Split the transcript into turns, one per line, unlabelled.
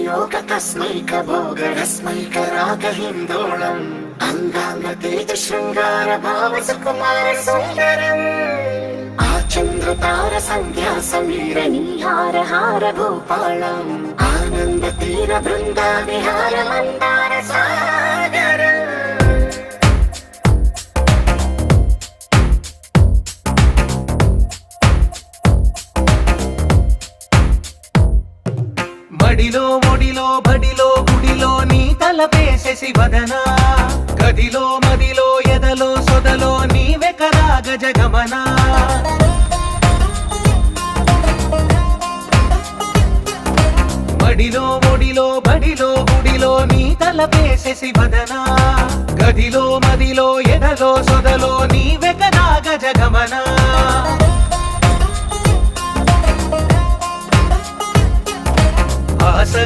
योग तस्मैक भोगरस्मैक रागहिन्दोळम् अंगांग तेज शृंगार भाव सुकुमार सुंदरम् आचंद्र तार संध्या समीर नीहार हार भूपालम् आनंद तीर बृंदा विहार मंदार सागर
మడిలో ఒడిలో బడిలో గుడిలో నీ తలపేసేసి వదనా గదిలో మదిలో ఎదలో సొదలో నీవే కదా గజగమనా మడిలో ఒడిలో బడిలో గుడిలో నీ తలపేసేసి వదనా గదిలో మదిలో ఎదలో సొదలో నీవే కదా గజగమనా ఆసగా